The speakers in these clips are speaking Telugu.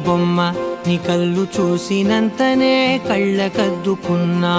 బొమ్మ నీ కళ్ళు చూసినంతనే కళ్ళకద్దుకున్నా.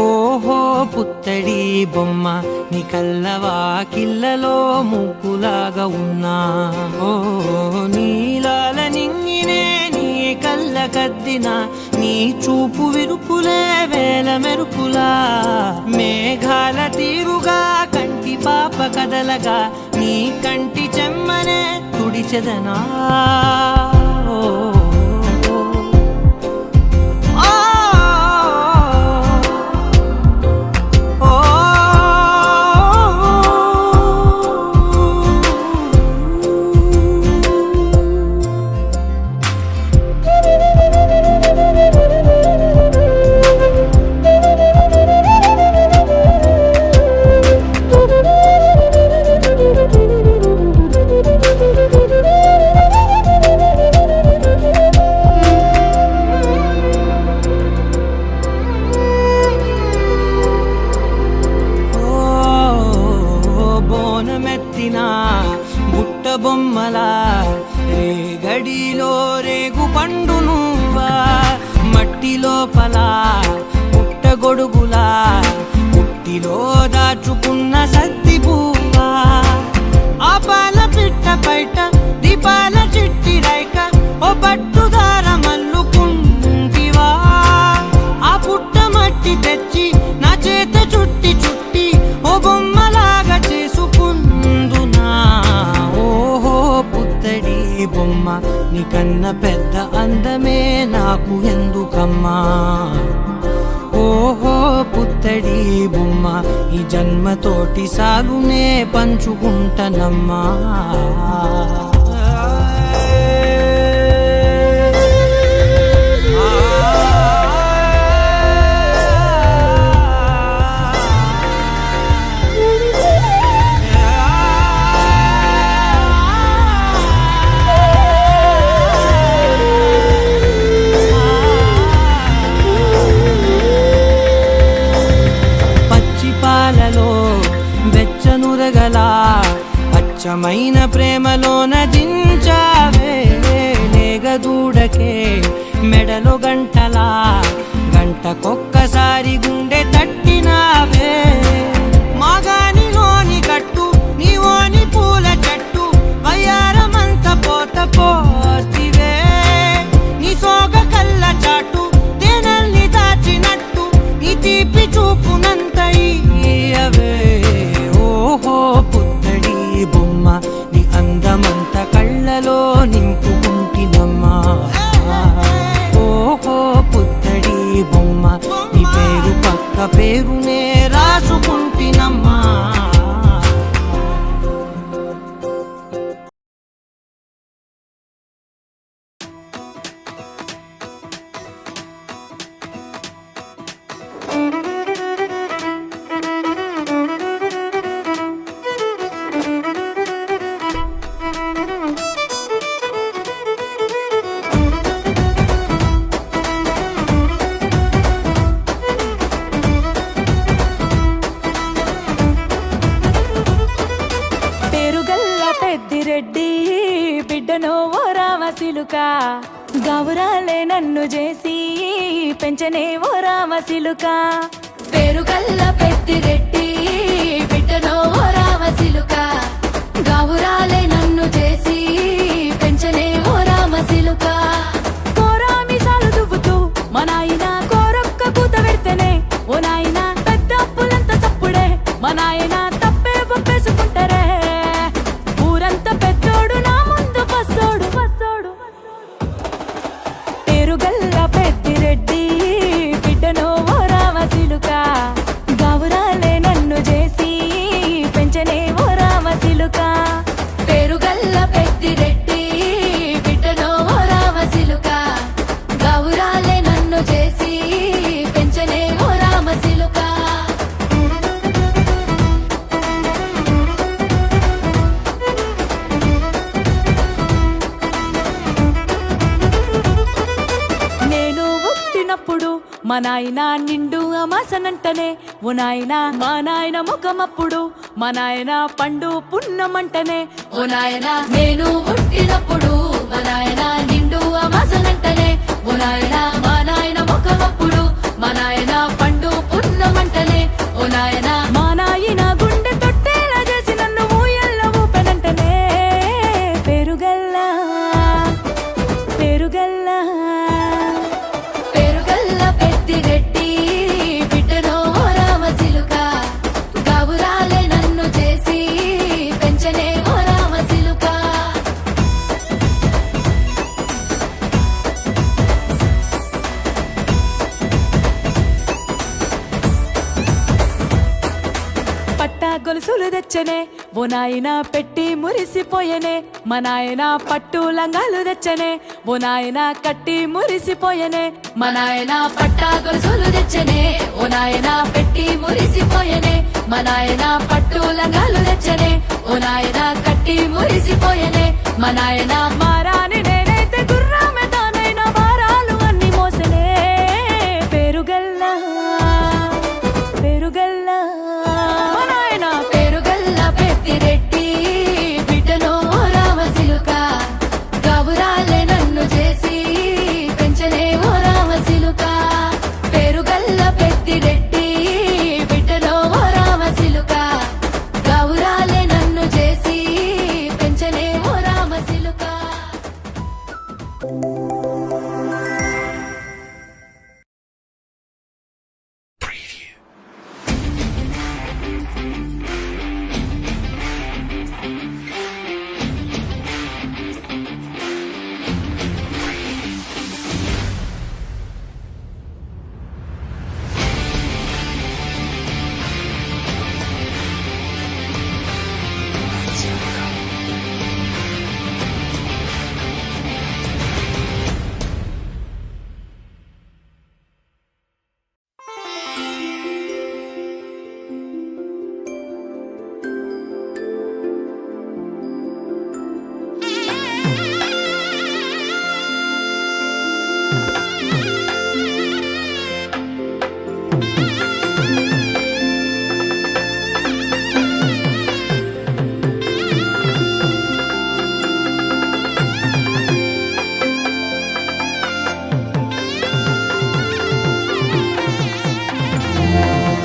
ఓహో పుత్తడి బొమ్మ నీ కళ్ళవాకిళ్ళలో ముగ్గులాగా ఉన్నా. ఓ నీలాల నింగినే నీ కళ్ళకద్దిన నీ చూపు విరుపులే వేల మెరుపులా. మేఘాల తీరుగా కంటి పాప కదలగా నీ కంటి చెమ్మనే తుడిచెదనా. బుట్ట బొమ్మలా రేగడిలో రేగు పండు నువ్వా. మట్టి లోపల పుట్ట గొడుగులా పుట్టిలో దాచుకున్న సత్తి పువ్వా. ఆ పాల పిట్ట బయట దీపాల చిట్టి రైక ఓ పట్టుదార మల్లుకుంటివా. ఆ పుట్ట మట్టి తెచ్చి నా చేత చుట్టి చుట్టి ఓ బొమ్మలాగా చేసుకుందునా. ఓహో పుత్తడి బొమ్మ నీకన్న పెద్ద అందమే నాకు ఎందుకమ్మా. ఓహో పుత్తడి బొమ్మ ఈ జన్మతోటి సాలునే పంచుకుంటనమ్మా. వెచ్చనురగలా అచ్చమైన ప్రేమలోన దించావే. లేగదూడకే మెడలో గంటలా గంటకొక్కసారి గుండె తట్టినావే. మాగానిలోని కట్టు నీవోని పూల చెట్టు వయ్యారమంత పోత పోతివే. నీ సోగ కళ్ళ చాటు తేనల్ని దాచినట్టు నీ తీపి చూపునంత ఇయ్యవే. ఓహో పుత్తడి బొమ్మ నీ అందమంత కళ్ళలో నింపుకుంటినమ్మా. ఓహో పుత్తడి బొమ్మ నీ పేరు పక్క పేరునే రాసుకుంటినమ్మా. రెడ్డి బిడ్డనో ఓ రామసిలుక గౌరాలే నన్ను చేసి పెంచనే ఓ రామసిలుక. పేరుగల్ల పెద్దిరెడ్డి బిడ్డనో ఓ రామసిలుక గౌరాలే నన్ను చేసి పెంచనే ఓ రామసిలుక. కోరామిసాలు దువ్వుతూ మా నాయన కోరొక్క కూత పెడితేనే ఓ నాయన పెద్ద అప్పులంత చప్పుడే మా నాయన తప్పే ఒప్పేసుకుంటారే. ఊరంతా పెద్దోడు నా ముందు పස්සోడు పස්සోడు. పేరుగల్ల పెద్దిరెడ్డి బిడ్డనో ఓ రామసిలుక గౌరాలే నన్ను చేసి పెంచనే ఓ రామసిలుక. పేరుగల్ల పెద్దిరెడ్డి బిడ్డనో ఓ రామసిలుక గౌరాలే నన్ను చేసి పెంచనే ఓ రామసిలుక. నేను పుట్టినప్పుడు మా నాయన నిండు అమాసనంటనే ఓ నాయన మా నాయన ముఖమప్పుడు మా నాయన పండు పున్నమంటనే ఓ నాయన నేను పుట్టినప్పుడు మా ఓ నాయన నిండు అమాసనంటనే ఓ నాయన మా నాయన ముఖమప్పుడు మా నాయన పండు పున్నమంటనే ఓ నాయన మా నాయన గుండె తొట్టేలా చేసి నన్ను ఊయల్ల ఊపెనంటనే పేరుగల్లా పేరుగల్లా పేరుగల్ల పెద్దిరెడ్డి బిడ్డనో ఓ రామసిలుక గౌరాలే నన్ను చేసి పెంచనే ఓ రామసిలుక పట్టా గొలుసులు తెచ్చనే ఓ నాయన పెట్టి మురిసిపోయనే మా నాయన పట్టు లంగాలు తెచ్చనే ఓ నాయన కట్టి మురిసిపోయనే మా నాయన పట్టా గొలుసులు తెచ్చనే ఓ నాయన పెట్టి మురిసిపోయనే మా నాయన పట్టు లంగాలు తెచ్చనే ఓ నాయన కట్టి మురిసిపోయనే మా నాయన మారాని నేనైతే గుర్రామె తానైనా భారాలు అన్ని మోసనే పేరుగల్లా పేరుగల్లా మా నాయన పేరుగల్ల పెద్దిరెడ్డి బిడ్డనో ఓ రామసిలుక గౌరాలే నన్ను చేసి పెంచనే ఓ రామసిలుక పేరుగల్ల పెద్దిరెడ్డి బిడ్డనో ఓ రామసిలుక గౌరాలే నన్ను చేసి పెంచనే ఓ రామసిలుక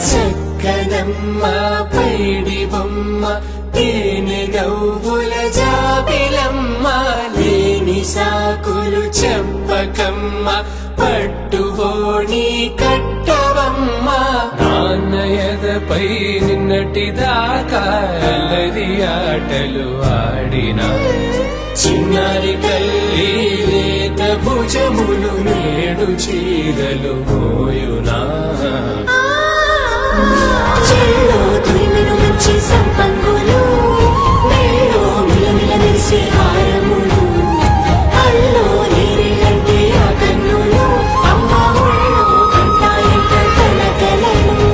చక్కనమ్మ పైడి బొమ్మ తేనె నవ్వుల జాబిలమ్మ లేని సాకులు చెప్పకమ్మ పట్టువోణి కట్టవమ్మ నాన్నయదపై నిన్నటిదాకా అల్లరి ఆటలు ఆడినా చిన్నారి తల్లి లేత భుజములు నేడు చీరలు మోయునా చెల్లో తురిమిన మంచి సంపంగులు మెళ్ళో మిలమిల మెరిసే హారములు అల్లో నీరిలంటే ఆ కన్నులు అమ్మ ఒళ్ళో కంటాయంట కలకలను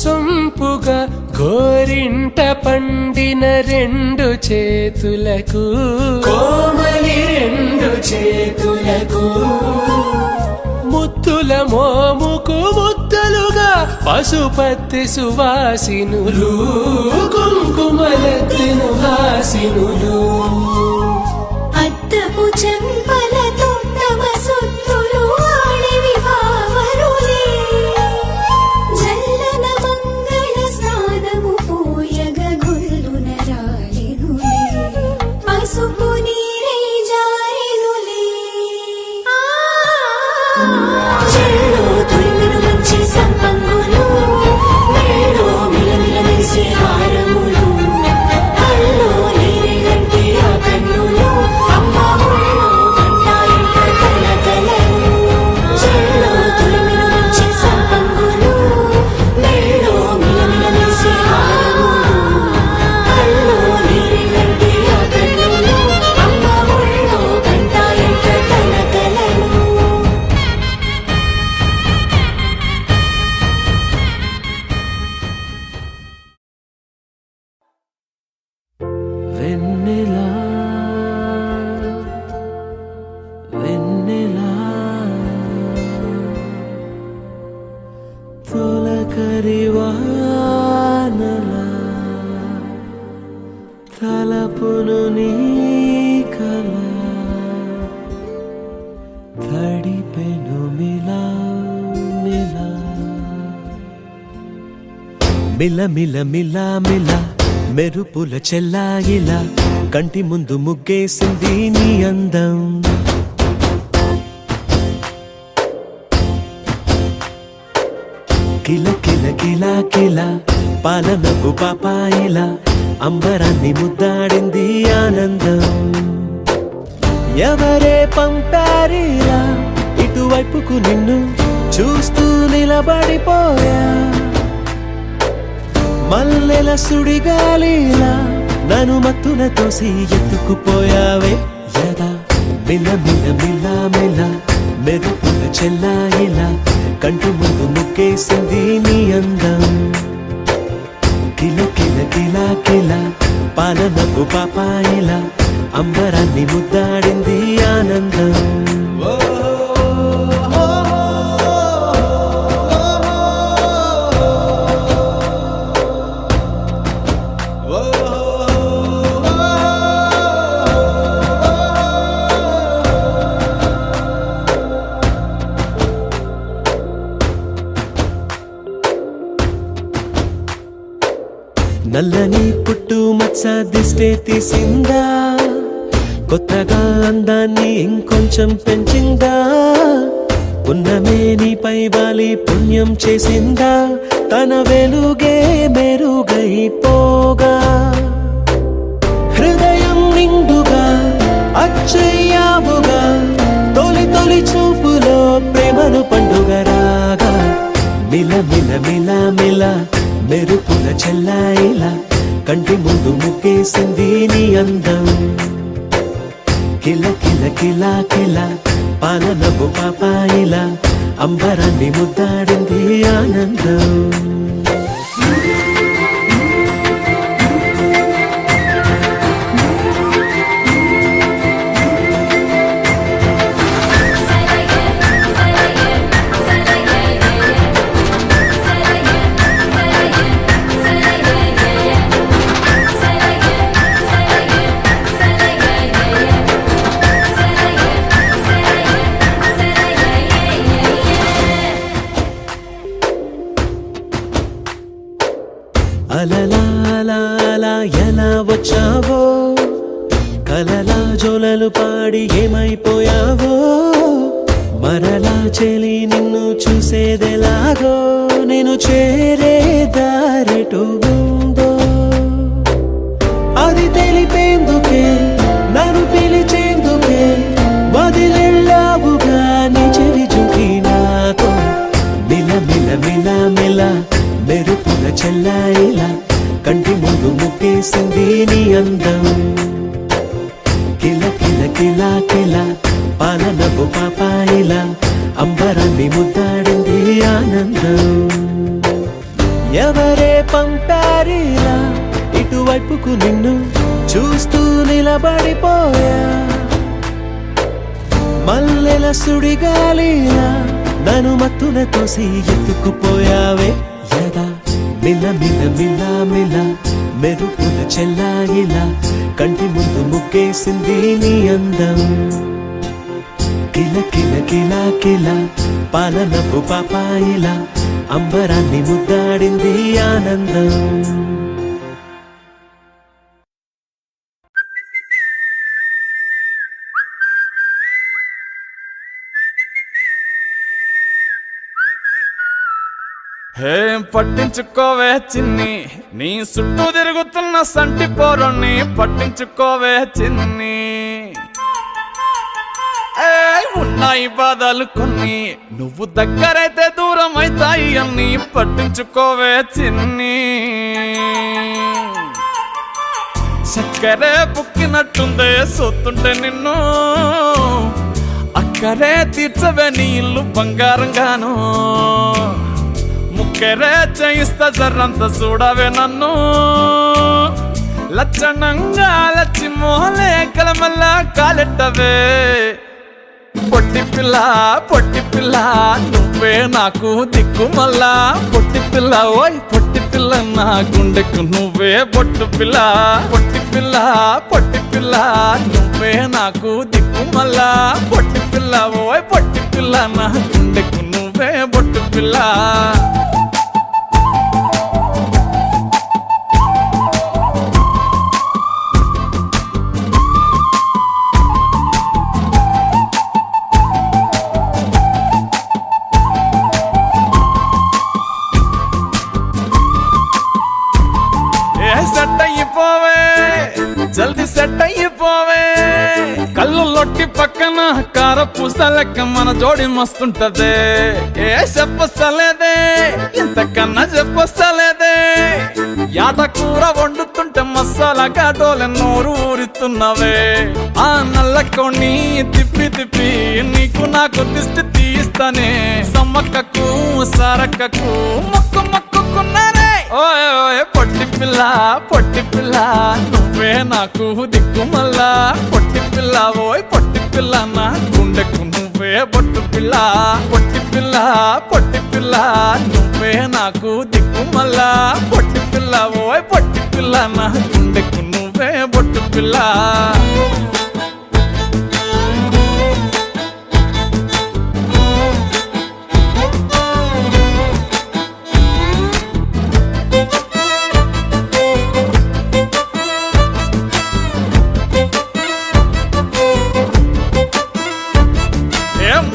సొంపుగా గోరింట పండిన రెండు చేతులకు కోమలి రెండు చేతులకు ముత్తుల మోముకు ముద్దలుగా పశుపతి సువాసినులు కుంకుమలెత్తిను హాసినులు అద్దపు చెంపలతో తమ సుత్తులు ఆడివి భావరులే జల్లన మంగళ స్నానము పోయగ గొల్లున రాలినులే పసుపు నీరై జారినులే చెల్లో తురిమిన మంచి సంపంగులు మెళ్ళో మిలమిల మెరిసే హారములు అల్లో నీరిలంటే ఆ మిల మిల మిల మిల మెరుపుల చెల్లాయిలా కంటి ముందు ముగ్గేసింది నీ అందం కిల కిల కిల కిల పాలనపు పాపాయిలా అంబరాన్ని ముద్దాడింది ఆనందం ఎవరే పంపారిలా ఇటువైపుకు నిన్ను చూస్తూ నిలబడిపోయా మల్లెల సుడిగాలిలా నన్ను మత్తున తోసి ఎత్తుకుపోయావే యదా మిల మిల మిల మిల మెరుపుల చెల్లాయిలా కంటి ముందు ముగ్గేసింది నీ అందం కిల కిల కిల కిల పాలనపు పాపాయిలా అంబరాన్ని ముద్దాడింది ఆనందం నల్లని పుట్టు మచ్చ దిష్టే తీసిందా కొత్తగా అందాన్ని ఇంకొంచెం పెంచిందా ఉన్నమే నీపై వాలి పుణ్యం చేసిందా తన వెలుగే మెరుగైపోగా హృదయం నిండుగా అచ్చయ్యావుగా తొలి తొలి చూపులో ప్రేమను పండుగ రాగా మిల మిల మిల మిల మెరుపుల చెల్లాయిలా కంటి ముందు ముగ్గేసింది నీ అందం కిల కిల కిల కిల పాలనపు పాపాయిలా అంబరాన్ని ముద్దాడింది ఆనందం అలలా అలా అలా ఎలా వచ్చావో కలలా జోలలు పాడి ఏమైపోయావో మరలా చెలి నిన్ను చూసేదెలాగో నేను చేరే దారెటు ఉందో అది తెలిపేందుకే నన్ను పిలిచేందుకే వదిలెళ్ళావుగా నీ చెవి చూకి నాతో మిల మిల మిల మిల మెరుపుల చెల్లాయిలా కంటి ముందు ముగ్గేసింది నీ అందం కిల కిల కిల కిల పాలనపు పాపాయిలా అంబరాన్ని ముద్దాడింది ఆనందం ఎవరే పంపారిలా ఇటువైపుకు నిన్ను చూస్తూ నిలబడిపోయా మల్లెల సుడిగాలిలా నన్ను మత్తున తోసి ఎత్తుకుపోయావే యదా మిల మిల మిల మిల మెరుపుల చెల్లాయిలా కంటి ముందు ముగ్గేసింది నీ అందం కిల కిల కిల కిల పాలనపు పాపాయిలా అంబరాన్ని ముద్దాడింది ఆనందం ఏం పట్టించుకోవే చిన్ని నీ చుట్టూ తిరుగుతున్న సంటి పోరుణ్ణి పట్టించుకోవే చిన్ని ఉన్నాయి బాధలు కొన్ని నువ్వు దగ్గరైతే దూరం అవుతాయి అన్ని పట్టించుకోవే చిన్ని చక్కరే బుక్కినట్టుందే సొత్తుంటే నిన్ను అక్కరే తీర్చవే నీ ఇల్లు బంగారంగాను ముక్కరే చేయిస్తా జర్రంత చూడవే నన్ను లచ్చణంగా లచ్చి మోహలే కలమల్ల కాలెట్టవే పొట్టి పిల్ల నువ్వే నాకు దిక్కు మళ్ళా పొట్టి పిల్ల ఓయ్ పొట్టి పిల్ల నా గుండెకు నువ్వే బొట్టు పిల్ల పొట్టి పిల్ల నువ్వే నాకు దిక్కు మళ్ళా పొట్టి పిల్ల ఓయ్ పొట్టి పిల్ల నా గుండెకు నువ్వే బొట్టు పిల్ల పూస లెక్క మన జోడి మస్తుంటదే. ఏ చెప్పలేదే ఇంతకన్నా చెప్పలేదే. యాట కూర వండుతుంటే మసాలా గాటోలే నోరు ఊరిస్తున్నవే. ఆ నల్లకోని తిప్పి తిప్పి నీకు నాకు దిష్టి తీస్తానే. సమ్మక్కకు సారక్కకు మొక్కు మొక్కుకున్నానే. ఓయ్ ఓయ్ పొట్టి పిల్ల నువ్వే నాకు దిక్కు మల్లా. పొట్టి పిల్ల ఓయ్ పొట్టి పిల్ల నా గుండెకు నువ్వే బొట్టు పిల్ల. పొట్టి పిల్ల నువ్వే నాకు దిక్కు మల్లా. పొట్టి పిల్ల ఓయ్ పొట్టి పిల్ల నా గుండెకు నువ్వే బొట్టు పిల్ల.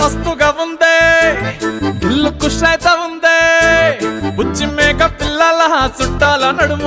మస్తుగా ఉందే ఇల్లు కుషైత ఉందే. బుచ్చి మేక పిల్లల చుట్టాల నడుమ